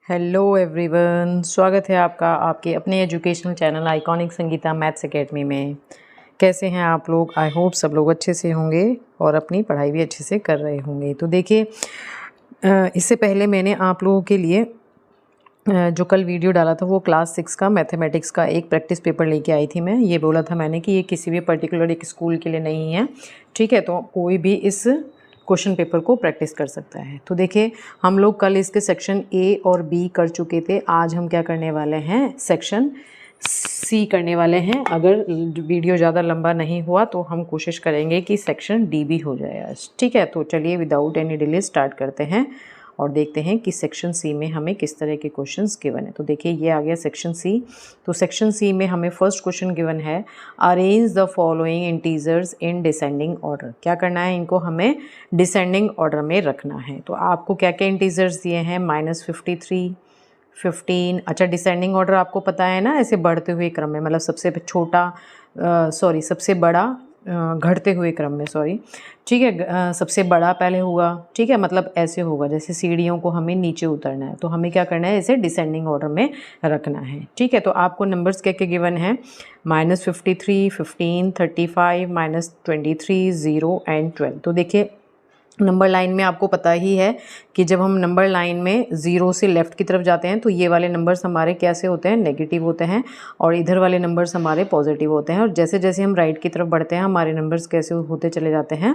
Hello everyone, स्वागत है आपका आपके अपने educational channel iconic Sangeeta maths academy में। कैसे हैं आप लोग? आई होप सब लोग अच्छे से होंगे और अपनी पढ़ाई भी अच्छे से कर रहे होंगे। तो देखिए, इससे पहले मैंने आप लोगों के लिए जो कल वीडियो डाला था वो क्लास 6 का मैथमेटिक्स का एक प्रैक्टिस पेपर लेके आई थी। मैं ये बोला था मैंने कि ये किसी भी पर्टिकुलर एक स्कूल के लिए नहीं है, ठीक है? तो कोई भी इस क्वेश्चन पेपर को प्रैक्टिस कर सकता है। तो देखिए, हम लोग कल इसके सेक्शन ए और बी कर चुके थे। आज हम क्या करने वाले हैं? सेक्शन सी करने वाले हैं। अगर वीडियो ज़्यादा लंबा नहीं हुआ तो हम कोशिश करेंगे कि सेक्शन डी भी हो जाए आज, ठीक है? तो चलिए विदाउट एनी डिले स्टार्ट करते हैं और देखते हैं कि सेक्शन सी में हमें किस तरह के क्वेश्चंस गिवन है। तो देखिए, ये आ गया सेक्शन सी। तो सेक्शन सी में हमें फर्स्ट क्वेश्चन गिवन है, arrange the following integers in descending order. क्या करना है? इनको हमें डिसेंडिंग ऑर्डर में रखना है। तो आपको क्या क्या इंटीजर्स दिए हैं? -53, 15। अच्छा, डिसेंडिंग ऑर्डर आपको पता है ना, ऐसे बढ़ते हुए क्रम में, मतलब सबसे छोटा सबसे बड़ा घटते हुए क्रम में, सॉरी, ठीक है। सबसे बड़ा पहले हुआ, ठीक है, मतलब ऐसे होगा जैसे सीढ़ियों को हमें नीचे उतरना है, तो हमें क्या करना है? इसे डिसेंडिंग ऑर्डर में रखना है, ठीक है। तो आपको नंबर्स क्या क्या गिवन है? -53, 15, 35, -23, 0 एंड 12। तो देखिए, नंबर लाइन में आपको पता ही है कि जब हम नंबर लाइन में ज़ीरो से लेफ़्ट की तरफ जाते हैं तो ये वाले नंबर्स हमारे कैसे होते हैं? नेगेटिव होते हैं, और इधर वाले नंबर्स हमारे पॉजिटिव होते हैं। और जैसे जैसे हम राइट की तरफ बढ़ते हैं हमारे नंबर्स कैसे होते चले जाते हैं?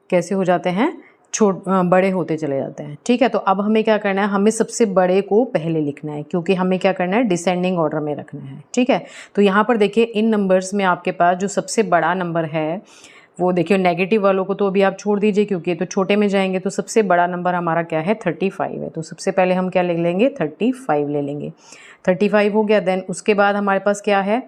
कैसे हो जाते हैं? बड़े होते चले जाते हैं, ठीक है। तो अब हमें क्या करना है? हमें सबसे बड़े को पहले लिखना है, क्योंकि हमें क्या करना है? डिसेंडिंग ऑर्डर में रखना है, ठीक है। तो यहाँ पर देखिए, इन नंबर्स में आपके पास जो सबसे बड़ा नंबर है वो देखिए, नेगेटिव वालों को तो अभी आप छोड़ दीजिए क्योंकि ये तो छोटे में जाएंगे। तो सबसे बड़ा नंबर हमारा क्या है? 35 है। तो सबसे पहले हम क्या ले लेंगे? 35 ले लेंगे। 35 हो गया। देन उसके बाद हमारे पास क्या है?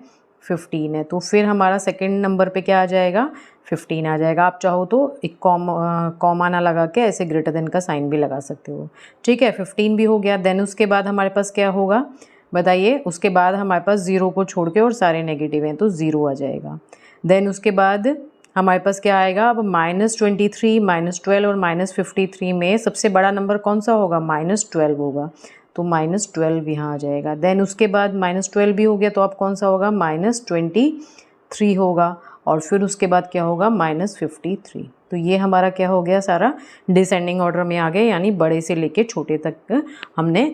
15 है। तो फिर हमारा सेकंड नंबर पे क्या आ जाएगा? 15 आ जाएगा। आप चाहो तो एक कॉमा ना लगा के ऐसे ग्रेटर देन का साइन भी लगा सकते हो, ठीक है। 15 भी हो गया। देन उसके बाद हमारे पास क्या होगा? बताइए। उसके बाद हमारे पास ज़ीरो को छोड़ के और सारे नेगेटिव हैं तो ज़ीरो आ जाएगा। देन उसके बाद हमारे पास क्या आएगा? अब -23, -12 और -53 में सबसे बड़ा नंबर कौन सा होगा? -12 होगा। तो -12 यहाँ आ जाएगा। देन उसके बाद -12 भी हो गया, तो अब कौन सा होगा? -23 होगा। और फिर उसके बाद क्या होगा? -53। तो ये हमारा क्या हो गया? सारा डिसेंडिंग ऑर्डर में आ गया, यानी बड़े से लेके छोटे तक हमने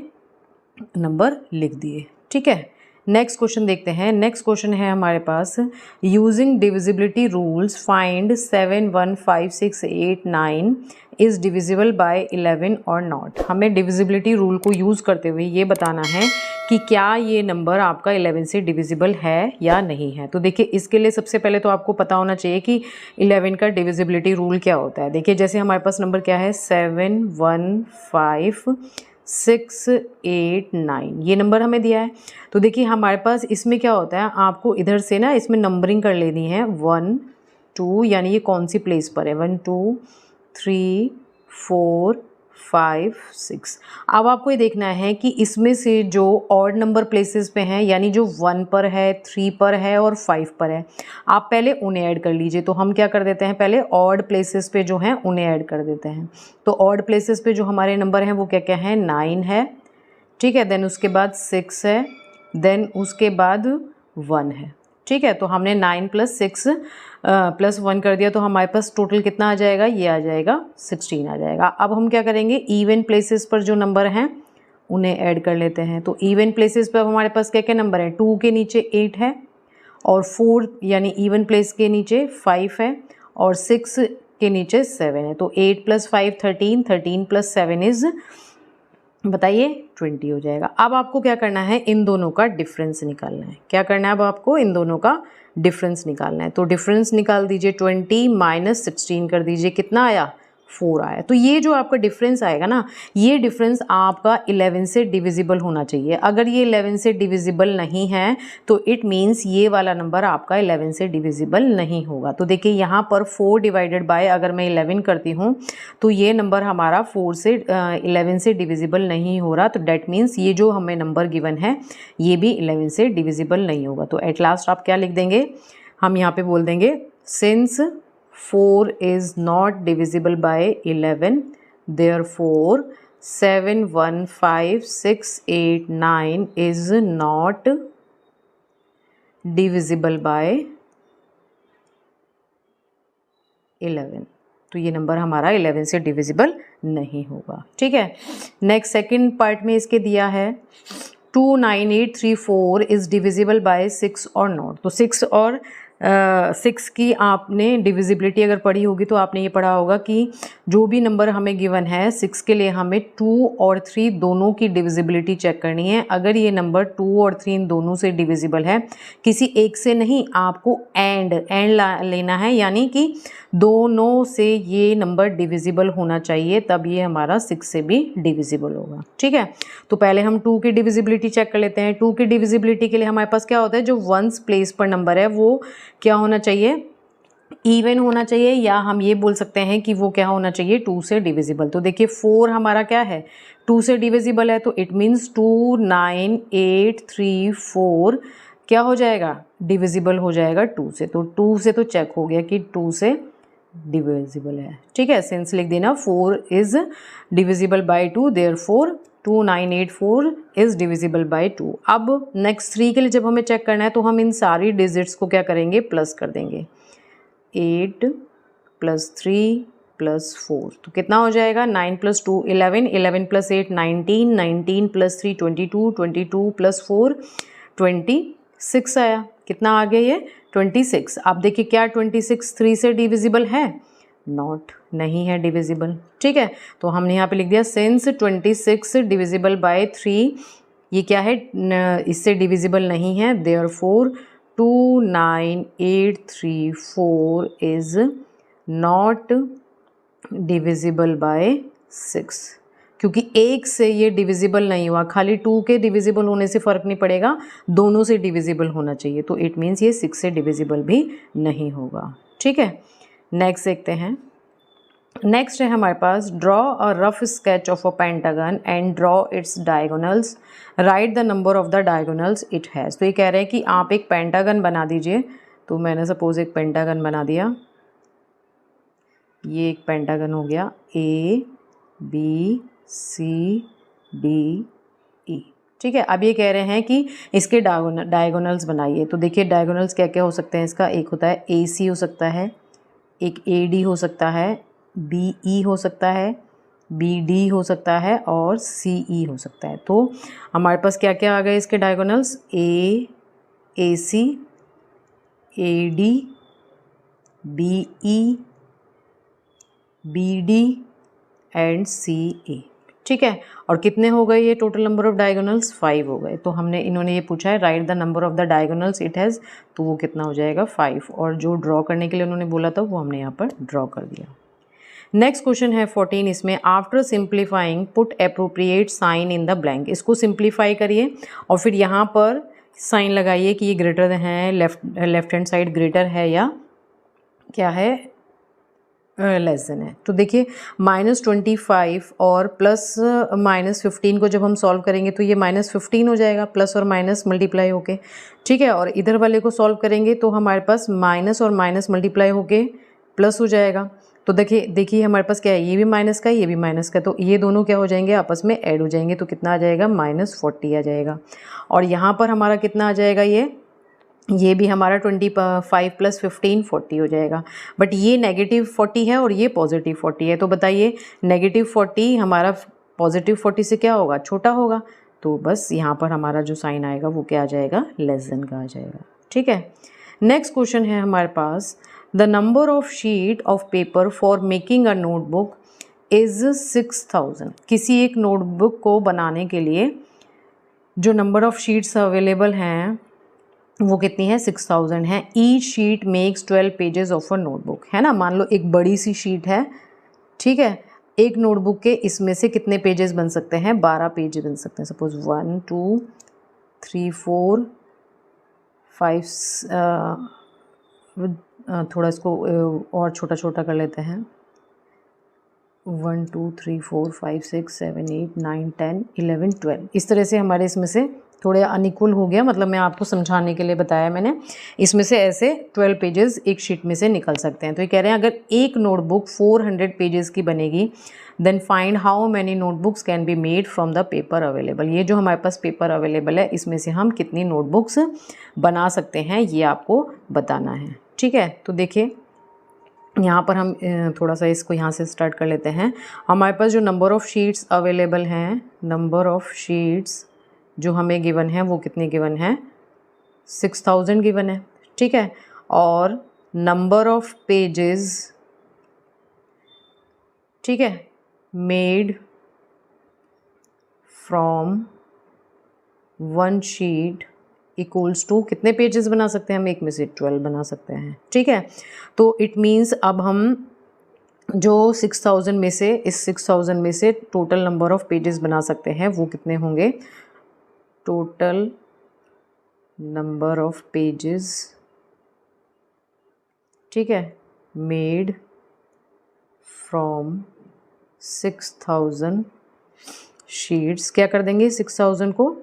नंबर लिख दिए, ठीक है। नेक्स्ट क्वेश्चन देखते हैं। नेक्स्ट क्वेश्चन है हमारे पास, using divisibility rules find 7, 1, 5, 6, 8, 9 is divisible by 11 और नॉट। हमें डिविजिबिलिटी रूल को यूज़ करते हुए ये बताना है कि क्या ये नंबर आपका 11 से डिविजिबल है या नहीं है। तो देखिए, इसके लिए सबसे पहले तो आपको पता होना चाहिए कि 11 का डिविजिबिलिटी रूल क्या होता है। देखिए, जैसे हमारे पास नंबर क्या है? 7, 1, 5, 6, 8, 9, ये नंबर हमें दिया है। तो देखिए, हमारे पास इसमें क्या होता है? आपको इधर से ना इसमें नंबरिंग कर लेनी है 1, 2, यानी ये कौन सी प्लेस पर है? 1, 2, 3, 4, 5, 6। अब आपको ये देखना है कि इसमें से जो ऑड नंबर प्लेसेस पे हैं, यानी जो 1 पर है, 3 पर है और 5 पर है, आप पहले उन्हें ऐड कर लीजिए। तो हम क्या कर देते हैं? पहले ऑड प्लेसेस पे जो हैं उन्हें ऐड कर देते हैं। तो ऑड प्लेसेस पे जो हमारे नंबर हैं वो क्या क्या हैं? 9 है, ठीक है। देन उसके बाद 6 है। देन उसके बाद 1 है, ठीक है। तो हमने 9 + 6 + 1 कर दिया, तो हमारे पास टोटल कितना आ जाएगा? ये आ जाएगा 16 आ जाएगा। अब हम क्या करेंगे? इवन प्लेसेस पर जो नंबर हैं उन्हें ऐड कर लेते हैं। तो इवन प्लेसेस पर हमारे पास क्या क्या नंबर हैं? 2 के नीचे 8 है, और 4 यानी इवन प्लेस के नीचे 5 है, और 6 के नीचे 7 है। तो 8 + 5 13, 13 + 7 इज़, बताइए, 20 हो जाएगा। अब आपको क्या करना है? इन दोनों का डिफरेंस निकालना है। क्या करना है? अब आपको इन दोनों का डिफरेंस निकालना है। तो डिफरेंस निकाल दीजिए, 20 - 16 कर दीजिए, कितना आया? 4 आया। तो ये जो आपका डिफरेंस आएगा ना, ये डिफरेंस आपका 11 से डिविजिबल होना चाहिए। अगर ये 11 से डिविजिबल नहीं है तो इट मीन्स ये वाला नंबर आपका 11 से डिविजिबल नहीं होगा। तो देखिए, यहाँ पर 4 डिवाइडेड बाय अगर मैं 11 करती हूँ तो ये नंबर हमारा 4 से 11 से डिविजिबल नहीं हो रहा। तो डैट मीन्स ये जो हमें नंबर गिवन है ये भी 11 से डिविजिबल नहीं होगा। तो एट लास्ट आप क्या लिख देंगे? हम यहाँ पे बोल देंगे, since 4 is not divisible by 11, therefore 7 1 5 6 8 9 is not divisible by 11। तो ये नंबर हमारा 11 से डिविजिबल नहीं होगा। ठीक है, नेक्स्ट सेकंड पार्ट में इसके दिया है 29834 इज डिविजिबल बाय 6 और नॉट। तो 6 और 6 की आपने डिविजिबिलिटी अगर पढ़ी होगी तो आपने ये पढ़ा होगा कि जो भी नंबर हमें गिवन है 6 के लिए हमें 2 और 3 दोनों की डिविजिबिलिटी चेक करनी है। अगर ये नंबर 2 और 3 इन दोनों से डिविजिबल है, किसी एक से नहीं, आपको एंड लेना है, यानी कि दोनों से ये नंबर डिविजिबल होना चाहिए, तब ये हमारा 6 से भी डिविजिबल होगा। ठीक है, तो पहले हम 2 की डिविजिबिलिटी चेक कर लेते हैं। 2 की डिविजिबिलिटी के लिए हमारे पास क्या होता है, जो वंस प्लेस पर नंबर है वो क्या होना चाहिए, इवन होना चाहिए, या हम ये बोल सकते हैं कि वो क्या होना चाहिए, 2 से डिविजिबल। तो देखिए 4 हमारा क्या है, 2 से डिविजिबल है, तो इट मीन्स 29834 क्या हो जाएगा, डिविजिबल हो जाएगा 2 से। तो 2 से तो चेक हो गया कि 2 से डिविजिबल है। ठीक है, सेंस लिख देना, 4 is divisible by 2, therefore 2984 is divisible by 2। अब नेक्स्ट 3 के लिए जब हमें चेक करना है तो हम इन सारी डिजिट्स को क्या करेंगे, प्लस कर देंगे। 8 + 3 + 4 तो कितना हो जाएगा, 9 + 2 11, 11 + 8 19, 19 + 3 22, 22 + 4 26 आया। कितना आ गया ये, 26। आप देखिए क्या 26 3 से डिविजिबल है, नॉट, नहीं है डिविजिबल। ठीक है, तो हमने यहाँ पे लिख दिया सिंस 26 डिविजिबल बाय 3, ये क्या है, इससे डिविजिबल नहीं है, therefore 29834 is not divisible by 6, क्योंकि 1 से ये डिविजिबल नहीं हुआ। खाली 2 के डिविजिबल होने से फ़र्क नहीं पड़ेगा, दोनों से डिविजिबल होना चाहिए, तो इट मीन्स ये 6 से डिविजिबल भी नहीं होगा। ठीक है, नेक्स्ट देखते हैं। नेक्स्ट है हमारे पास draw a rough sketch of a pentagon and draw its diagonals, write the number of the diagonals it has. तो ये कह रहे हैं कि आप एक पेंटागन बना दीजिए। तो मैंने सपोज एक पेंटागन बना दिया, ये एक पेंटागन हो गया, ABCDE। ठीक है, अब ये कह रहे हैं कि इसके डायगोनल्स बनाइए। तो देखिए डायगोनल्स क्या क्या हो सकते हैं इसका, एक होता है AC हो सकता है, एक AD हो सकता है, BE हो सकता है, BD हो सकता है और CE हो सकता है। तो हमारे पास क्या क्या आ गए इसके diagonals, AC, AD, BE, BD and CA। ठीक है, और कितने हो गए ये टोटल नंबर ऑफ डायगोनल्स, 5 हो गए। तो हमने इन्होंने ये पूछा है right the number of the diagonals it has, तो वो कितना हो जाएगा, 5। और जो ड्रॉ करने के लिए उन्होंने बोला था वो हमने यहाँ पर ड्रॉ कर दिया। नेक्स्ट क्वेश्चन है 14, इसमें after simplifying put appropriate sign in the blank. इसको सिंप्लीफाई करिए और फिर यहाँ पर साइन लगाइए कि ये ग्रेटर है, लेफ्ट हैंड साइड ग्रेटर है या क्या है, लेस देन है। तो देखिए -25 और प्लस -15 को जब हम सॉल्व करेंगे तो ये -15 हो जाएगा, प्लस और माइनस मल्टीप्लाई होके। ठीक है, और इधर वाले को सॉल्व करेंगे तो हमारे पास माइनस और माइनस मल्टीप्लाई होके प्लस हो जाएगा। तो देखिए हमारे पास क्या है, ये भी माइनस का है, ये भी माइनस का है, तो ये दोनों क्या हो जाएंगे, आपस में ऐड हो जाएंगे। तो कितना आ जाएगा, -40 आ जाएगा। और यहाँ पर हमारा कितना आ जाएगा, ये भी हमारा 25 + 15 40 हो जाएगा। बट ये -40 है और ये +40 है। तो बताइए -40 हमारा +40 से क्या होगा, छोटा होगा। तो बस यहाँ पर हमारा जो साइन आएगा वो क्या आ जाएगा, लेस देन का आ जाएगा। ठीक है, नेक्स्ट क्वेश्चन है हमारे पास, the number of sheet of paper for making a notebook is 6000। किसी एक नोटबुक को बनाने के लिए जो नंबर ऑफ शीट्स अवेलेबल हैं वो कितनी है, 6000 है। Each sheet makes 12 pages of a notebook, है ना। मान लो एक बड़ी सी शीट है, ठीक है, एक नोटबुक के इसमें से कितने पेजेस बन सकते हैं, 12 पेज बन सकते हैं। सपोज 1 2 3 4 5, थोड़ा इसको और छोटा छोटा कर लेते हैं, 1 2 3 4 5 6 7 8 9 10 11 12, इस तरह से हमारे इसमें से थोड़े अनइक्वल हो गया, मतलब मैं आपको समझाने के लिए बताया मैंने। इसमें से ऐसे 12 पेजेस एक शीट में से निकल सकते हैं। तो ये कह रहे हैं अगर एक नोटबुक 400 पेजेस की बनेगी, then find how many notebooks can be made from the paper available. ये जो हमारे पास पेपर अवेलेबल है इसमें से हम कितनी नोटबुक्स बना सकते हैं ये आपको बताना है। ठीक है, तो देखिए यहाँ पर हम थोड़ा सा इसको यहाँ से स्टार्ट कर लेते हैं। हमारे पास जो नंबर ऑफ़ शीट्स अवेलेबल हैं, नंबर ऑफ़ शीट्स जो हमें गिवन है वो कितनी गिवन है, 6000 गिवन है। ठीक है, और नंबर ऑफ़ पेजेस, ठीक है, made from one sheet equals to, कितने पेजेस बना सकते हैं हम, एक में से 12 बना सकते हैं। ठीक है, तो इट मीन्स अब हम जो 6000 में से, इस 6000 में से टोटल नंबर ऑफ़ पेजेस बना सकते हैं वो कितने होंगे, टोटल नंबर ऑफ़ पेजेस, ठीक है, मेड फ्रॉम 6000 शीट्स, क्या कर देंगे 6000 को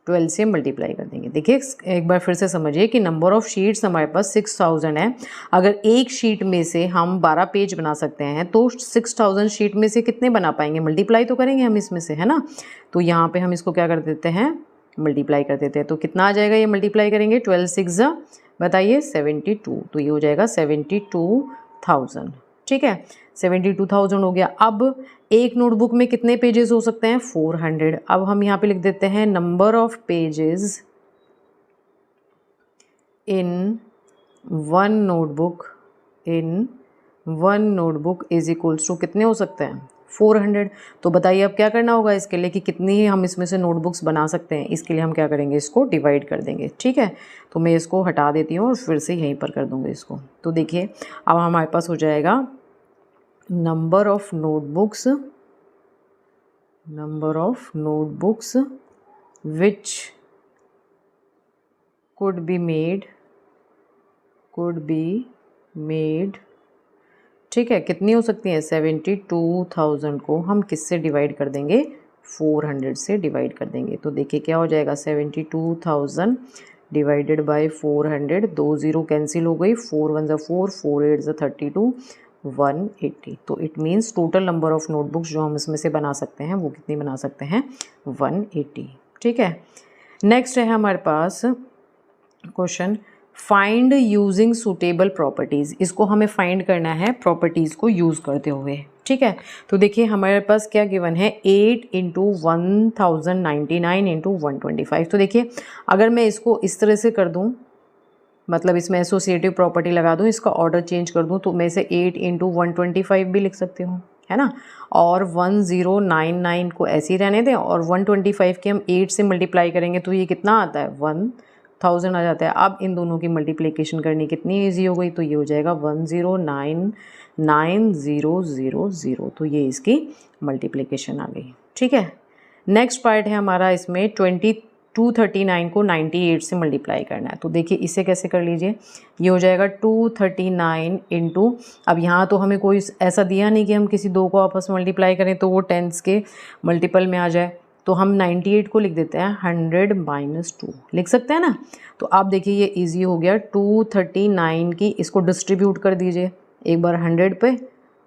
12 से मल्टीप्लाई कर देंगे। देखिए एक बार फिर से समझिए कि नंबर ऑफ़ शीट्स हमारे पास 6000 है। अगर एक शीट में से हम 12 पेज बना सकते हैं तो 6000 शीट में से कितने बना पाएंगे, मल्टीप्लाई तो करेंगे हम इसमें से, है ना। तो यहाँ पे हम इसको क्या कर देते हैं, मल्टीप्लाई कर देते हैं। तो कितना आ जाएगा, ये मल्टीप्लाई करेंगे 12 6 बताइए 72, तो ये हो जाएगा 72,000। ठीक है, 72,000 हो गया। अब एक नोटबुक में कितने पेजेस हो सकते हैं, 400। अब हम यहाँ पे लिख देते हैं number of pages in one notebook is equals to कितने हो सकते हैं, 400। तो बताइए अब क्या करना होगा इसके लिए कि कितनी हम इसमें से नोटबुक्स बना सकते हैं। इसके लिए हम क्या करेंगे, इसको डिवाइड कर देंगे। ठीक है, तो मैं इसको हटा देती हूँ और फिर से यहीं पर कर दूँगी इसको। तो देखिए अब हमारे पास हो जाएगा number of notebooks which could be made, ठीक है, कितनी हो सकती हैं, 72,000 को हम किससे डिवाइड कर देंगे, 400 से डिवाइड कर देंगे। तो देखिए क्या हो जाएगा, 72,000 डिवाइडेड बाय 400, 2 0 कैंसिल हो गई, 4 1 4, 4 8 32, 180। तो it means total number of notebooks जो हम इसमें से बना सकते हैं वो कितनी बना सकते हैं, 180। ठीक है, नेक्स्ट है हमारे पास question, find using suitable properties. इसको हमें फाइंड करना है प्रॉपर्टीज़ को यूज़ करते हुए। ठीक है, तो देखिए हमारे पास क्या गिवन है, 8 × 1099 × 125। तो देखिए अगर मैं इसको इस तरह से कर दूं, मतलब इसमें एसोसिएटिव प्रॉपर्टी लगा दूं, इसका ऑर्डर चेंज कर दूं, तो मैं इसे 8 × 125 भी लिख सकती हूँ, है ना। और 1099 को ऐसे ही रहने दें और 125 के हम 8 से मल्टीप्लाई करेंगे तो ये कितना आता है, 1000 आ जाता है। अब इन दोनों की मल्टीप्लिकेशन करनी कितनी ईजी हो गई, तो ये हो जाएगा 1099,000। तो ये इसकी मल्टीप्लिकेशन आ गई। ठीक है, नेक्स्ट पार्ट है हमारा, इसमें 239 को 98 से मल्टीप्लाई करना है। तो देखिए इसे कैसे कर लीजिए, ये हो जाएगा 239 इंटू, अब यहाँ तो हमें कोई ऐसा दिया नहीं कि हम किसी दो को आपस में मल्टीप्लाई करें तो वो टेंस के मल्टीपल में आ जाए। तो हम 98 को लिख देते हैं 100 - 2 लिख सकते हैं ना। तो आप देखिए ये इजी हो गया, 239 की इसको डिस्ट्रीब्यूट कर दीजिए एक बार 100 पे,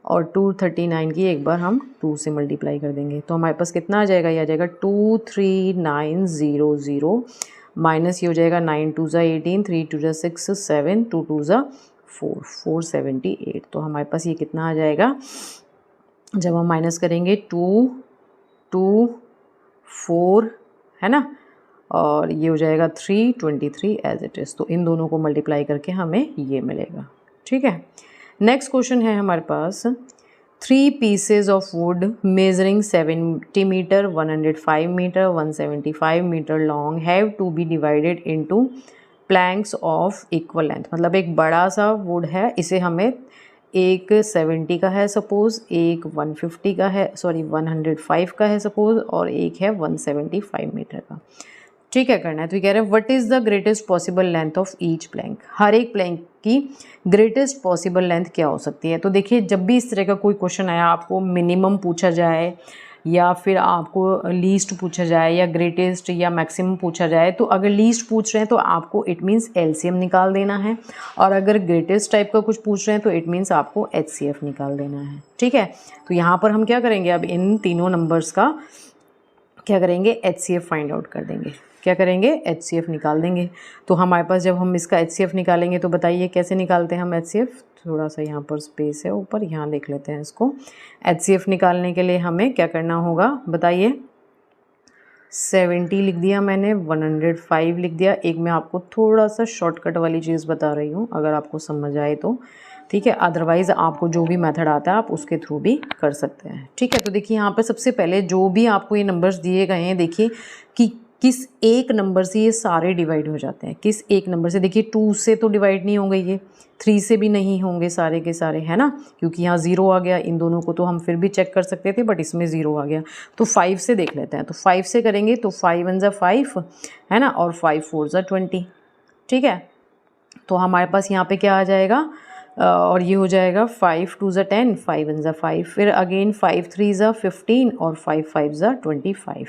और 239 की एक बार हम 2 से मल्टीप्लाई कर देंगे। तो हमारे पास कितना आ जाएगा, ये आ जाएगा 23900 माइनस ये हो जाएगा 9 2 18, 3 2 6 7, 2 2 4, 478। तो हमारे पास ये कितना आ जाएगा, जब हम माइनस करेंगे 2 2 4, है ना, और ये हो जाएगा 323 एज इट इज़। तो इन दोनों को मल्टीप्लाई करके हमें ये मिलेगा। ठीक है, नेक्स्ट क्वेश्चन है हमारे पास, 3 pieces of wood measuring 70 meter, 105 meter, 175 meter long have to be divided into planks of equal length। मतलब एक बड़ा सा वुड है, इसे हमें एक 70 का है सपोज़, एक 150 का है, सॉरी 105 का है सपोज़, और एक है 175 मीटर का। ठीक है, करना है। तो ये कह रहे हैं what is the greatest possible length of each plank. हर एक प्लैंक की ग्रेटेस्ट पॉसिबल लेंथ क्या हो सकती है। तो देखिए जब भी इस तरह का कोई क्वेश्चन आया, आपको मिनिमम पूछा जाए या फिर आपको लीस्ट पूछा जाए या ग्रेटेस्ट या मैक्सिमम पूछा जाए, तो अगर लीस्ट पूछ रहे हैं तो आपको इट मीन्स एलसीएम निकाल देना है, और अगर ग्रेटेस्ट टाइप का कुछ पूछ रहे हैं तो इट मीन्स आपको एचसीएफ निकाल देना है। ठीक है, तो यहाँ पर हम क्या करेंगे, अब इन तीनों नंबर्स का क्या करेंगे, एचसीएफ फाइंड आउट कर देंगे। क्या करेंगे, एचसीएफ निकाल देंगे। तो हमारे पास जब हम इसका एचसीएफ निकालेंगे तो बताइए कैसे निकालते हैं हम एचसीएफ। थोड़ा सा यहाँ पर स्पेस है ऊपर, यहाँ देख लेते हैं इसको। एचसीएफ निकालने के लिए हमें क्या करना होगा बताइए। 70 लिख दिया मैंने, 105 लिख दिया। एक मैं आपको थोड़ा सा शॉर्टकट वाली चीज़ बता रही हूँ, अगर आपको समझ आए तो ठीक है, अदरवाइज़ आपको जो भी मेथड आता है आप उसके थ्रू भी कर सकते हैं। ठीक है, तो देखिए यहाँ पर सबसे पहले जो भी आपको ये नंबर्स दिए गए हैं, देखिए कि किस एक नंबर से ये सारे डिवाइड हो जाते हैं। किस एक नंबर से, देखिए 2 से तो डिवाइड नहीं होंगे, ये 3 से भी नहीं होंगे सारे के सारे, है ना, क्योंकि यहाँ 0 आ गया। इन दोनों को तो हम फिर भी चेक कर सकते थे, बट इसमें 0 आ गया। तो 5 से देख लेते हैं। तो 5 से करेंगे तो 5 1 ज़ा 5 है ना, और 5 4 ज़ा 20। ठीक है, तो हमारे पास यहाँ पे क्या आ जाएगा, और ये हो जाएगा 5 2 ज़ा 10, 5 1 ज़ा 5, फिर अगेन 5 3 ज़ा 15 और 5 5 ज़ा 25।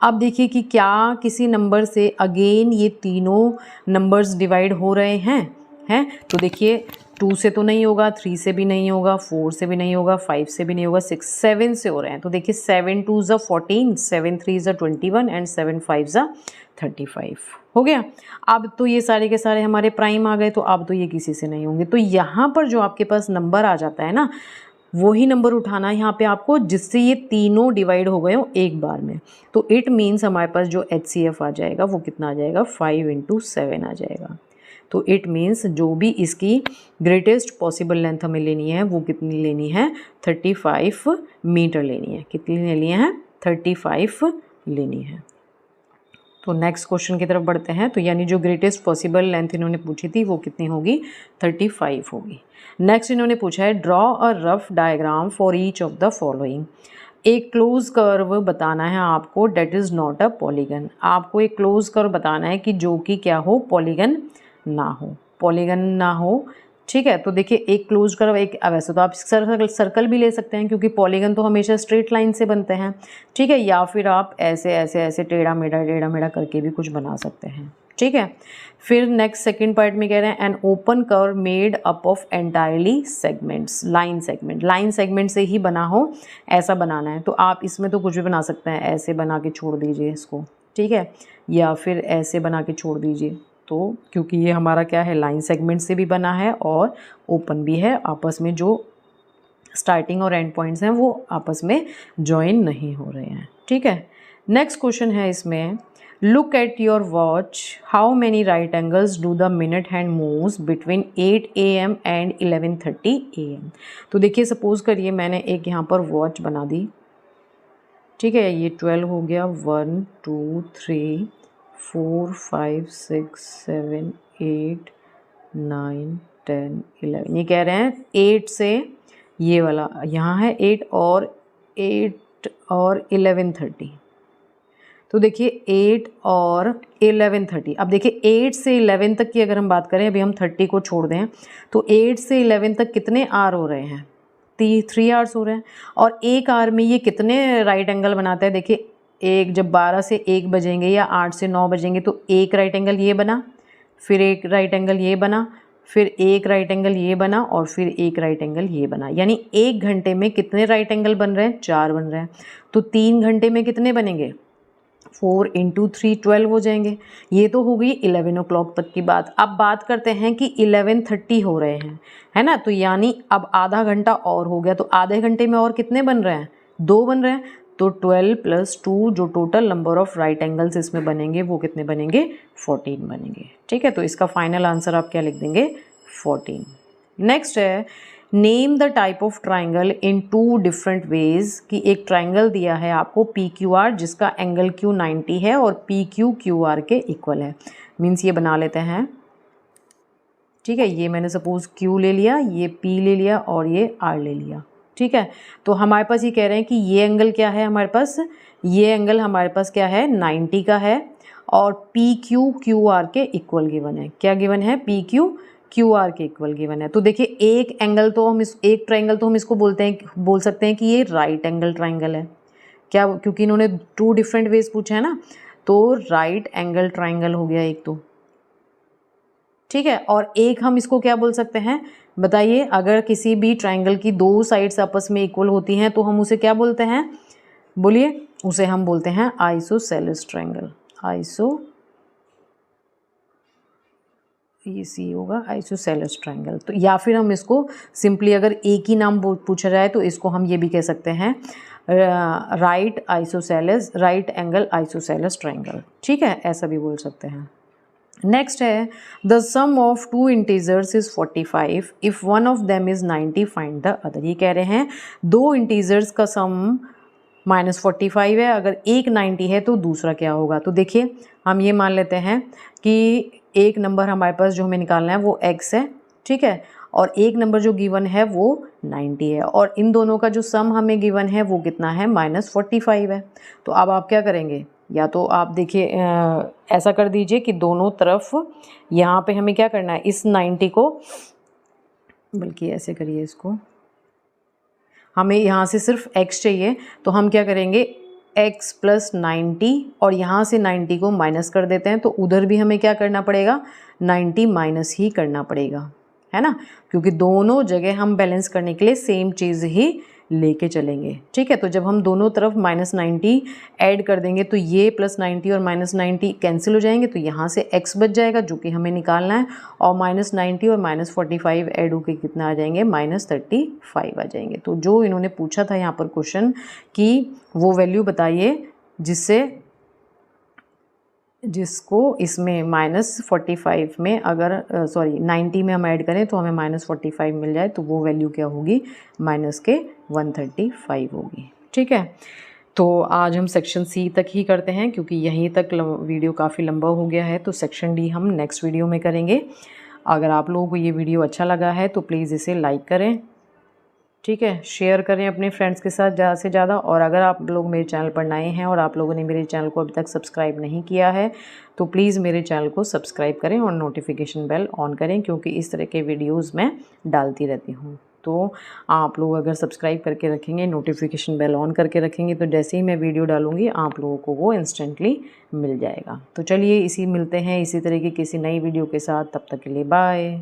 अब देखिए कि क्या किसी नंबर से अगेन ये तीनों नंबर्स डिवाइड हो रहे हैं। तो देखिए 2 से तो नहीं होगा, 3 से भी नहीं होगा, 4 से भी नहीं होगा, 5 से भी नहीं होगा, 6 7 से हो रहे हैं। तो देखिए 7 2 ज़ा 14, 7 3 ज़ा 21 एंड 7 5 ज़ा 35 हो गया। अब तो ये सारे के सारे हमारे प्राइम आ गए, तो अब तो ये किसी से नहीं होंगे। तो यहाँ पर जो आपके पास नंबर आ जाता है ना, वही नंबर उठाना है यहाँ पे आपको जिससे ये तीनों डिवाइड हो गए हो एक बार में। तो इट मीन्स हमारे पास जो एचसीएफ आ जाएगा वो कितना आ जाएगा, 5 × 7 आ जाएगा। तो इट मीन्स जो भी इसकी ग्रेटेस्ट पॉसिबल लेंथ हमें लेनी है वो कितनी लेनी है, 35 मीटर लेनी है। कितनी लेनी है, 35 लेनी है। तो नेक्स्ट क्वेश्चन की तरफ बढ़ते हैं। तो यानी जो ग्रेटेस्ट पॉसिबल लेंथ इन्होंने पूछी थी वो कितनी होगी, 35 होगी। नेक्स्ट इन्होंने पूछा है draw a rough diagram for each of the following. एक क्लोज कर्व बताना है आपको, that is not a polygon. आपको एक क्लोज कर्व बताना है कि जो कि क्या हो, पॉलीगन ना हो, पॉलीगन ना हो। ठीक है, तो देखिए एक क्लोज कर्व, एक वैसे तो आप सर्कल भी ले सकते हैं क्योंकि पॉलीगन तो हमेशा स्ट्रेट लाइन से बनते हैं। ठीक है, या फिर आप ऐसे ऐसे ऐसे टेढ़ा मेढ़ा करके भी कुछ बना सकते हैं। ठीक है, फिर नेक्स्ट सेकंड पार्ट में कह रहे हैं an open curve made up of entirely segments, line segment से ही बना हो ऐसा बनाना है। तो आप इसमें तो कुछ भी बना सकते हैं, ऐसे बना के छोड़ दीजिए इसको। ठीक है, या फिर ऐसे बना के छोड़ दीजिए। तो क्योंकि ये हमारा क्या है, लाइन सेगमेंट से भी बना है और ओपन भी है, आपस में जो स्टार्टिंग और एंड पॉइंट्स हैं वो आपस में ज्वाइन नहीं हो रहे हैं। ठीक है, नेक्स्ट क्वेश्चन है इसमें, look at your watch, how many right angles do the minute hand moves between 8 AM and 11:30 AM। तो देखिए सपोज करिए मैंने एक यहाँ पर वॉच बना दी। ठीक है, ये 12 हो गया, 1 2 3 4 5 6 7 8 9 10 11। ये कह रहे हैं 8 से ये वाला यहाँ है 8 और 11:30। तो देखिए 8 और 11:30। अब देखिए 8 से 11 तक की अगर हम बात करें, अभी हम 30 को छोड़ दें, तो 8 से 11 तक कितने आर हो रहे हैं, 3 आवर्स हो रहे हैं। और एक आवर में ये कितने राइट एंगल बनाता है, देखिए एक जब 12 से 1 बजेंगे या 8 से 9 बजेंगे तो एक राइट एंगल ये बना, फिर एक राइट एंगल ये बना, फिर एक राइट एंगल ये बना और फिर एक राइट एंगल ये बना। यानी 1 घंटे में कितने राइट एंगल बन रहे हैं, 4 बन रहे हैं। तो 3 घंटे में कितने बनेंगे, 4 × 3 12 हो जाएंगे। ये तो हो गई 11 o'clock तक की बात। अब बात करते हैं कि 11:30 हो रहे हैं, है ना। तो यानी अब आधा घंटा और हो गया, तो आधे घंटे में और कितने बन रहे हैं, 2 बन रहे हैं। तो 12 + 2 जो total number of right angles इसमें बनेंगे वो कितने बनेंगे, 14 बनेंगे। ठीक है, तो इसका फाइनल आंसर आप क्या लिख देंगे, 14। नेक्स्ट है name the type of triangle in 2 different ways. कि एक ट्राइंगल दिया है आपको PQR जिसका एंगल Q 90 है और PQ QR के इक्वल है। मीन्स ये बना लेते हैं। ठीक है, ये मैंने सपोज Q ले लिया, ये P ले लिया और ये R ले लिया। ठीक है, तो हमारे पास ये कह रहे हैं कि ये एंगल क्या है हमारे पास, ये एंगल हमारे पास क्या है, 90 का है और PQ QR के इक्वल गिवन है। क्या गिवन है, PQ QR के इक्वल गिवन है। तो देखिए एक ट्राइंगल तो हम इसको बोल सकते हैं कि ये राइट एंगल ट्राइंगल है। क्या, क्योंकि इन्होंने 2 डिफरेंट वेज पूछे हैं ना, तो राइट एंगल ट्राइंगल हो गया एक तो, ठीक है। और एक हम इसको क्या बोल सकते हैं बताइए, अगर किसी भी ट्राइंगल की 2 साइड्स आपस में इक्वल होती हैं तो हम उसे क्या बोलते हैं, बोलिए। उसे हम बोलते हैं आइसोसेलेस ट्राइंगल। ये सी होगा आइसोसेलेस ट्राइंगल। तो या फिर हम इसको सिंपली अगर एक ही नाम पूछा जाए तो इसको हम ये भी कह सकते हैं राइट एंगल आइसोसेलेस ट्राइंगल, ठीक है, ऐसा भी बोल सकते हैं। नेक्स्ट है the sum of 2 integers is 45 if one of them is 90 find the other. ये कह रहे हैं 2 इंटीजर्स का सम -45 है, अगर एक 90 है तो दूसरा क्या होगा। तो देखिए हम ये मान लेते हैं कि एक नंबर हमारे पास जो हमें निकालना है वो x है, ठीक है, और एक नंबर जो गिवन है वो 90 है, और इन दोनों का जो सम हमें गिवन है वो कितना है, -45 है। तो अब आप क्या करेंगे, या तो आप देखिए ऐसा कर दीजिए कि दोनों तरफ यहाँ पे हमें क्या करना है, इस 90 को, बल्कि ऐसे करिए, इसको हमें यहाँ से सिर्फ x चाहिए, तो हम क्या करेंगे x + 90 और यहाँ से 90 को माइनस कर देते हैं, तो उधर भी हमें क्या करना पड़ेगा, 90 माइनस ही करना पड़ेगा, है ना, क्योंकि दोनों जगह हम बैलेंस करने के लिए सेम चीज़ ही लेके चलेंगे, ठीक है। तो जब हम दोनों तरफ -90 ऐड कर देंगे तो ये +90 और -90 कैंसिल हो जाएंगे, तो यहाँ से x बच जाएगा जो कि हमें निकालना है, और -90 और -45 ऐड होके कितना आ जाएंगे, -35 आ जाएंगे। तो जो इन्होंने पूछा था यहाँ पर क्वेश्चन कि वो वैल्यू बताइए जिसको इसमें -45 में अगर 90 में हम ऐड करें तो हमें -45 मिल जाए, तो वो वैल्यू क्या होगी, -135 होगी, ठीक है। तो आज हम सेक्शन सी तक ही करते हैं क्योंकि यहीं तक वीडियो काफ़ी लंबा हो गया है, तो सेक्शन डी हम नेक्स्ट वीडियो में करेंगे। अगर आप लोगों को ये वीडियो अच्छा लगा है तो प्लीज़ इसे लाइक करें, ठीक है, शेयर करें अपने फ्रेंड्स के साथ ज़्यादा से ज़्यादा। और अगर आप लोग मेरे चैनल पर नए हैं और आप लोगों ने मेरे चैनल को अभी तक सब्सक्राइब नहीं किया है तो प्लीज़ मेरे चैनल को सब्सक्राइब करें और नोटिफिकेशन बेल ऑन करें, क्योंकि इस तरह के वीडियोज़ मैं डालती रहती हूँ। तो आप लोग अगर सब्सक्राइब करके रखेंगे, नोटिफिकेशन बेल ऑन करके रखेंगे, तो जैसे ही मैं वीडियो डालूँगी आप लोगों को वो इंस्टेंटली मिल जाएगा। तो चलिए मिलते हैं इसी तरह की किसी नई वीडियो के साथ, तब तक के लिए बाय।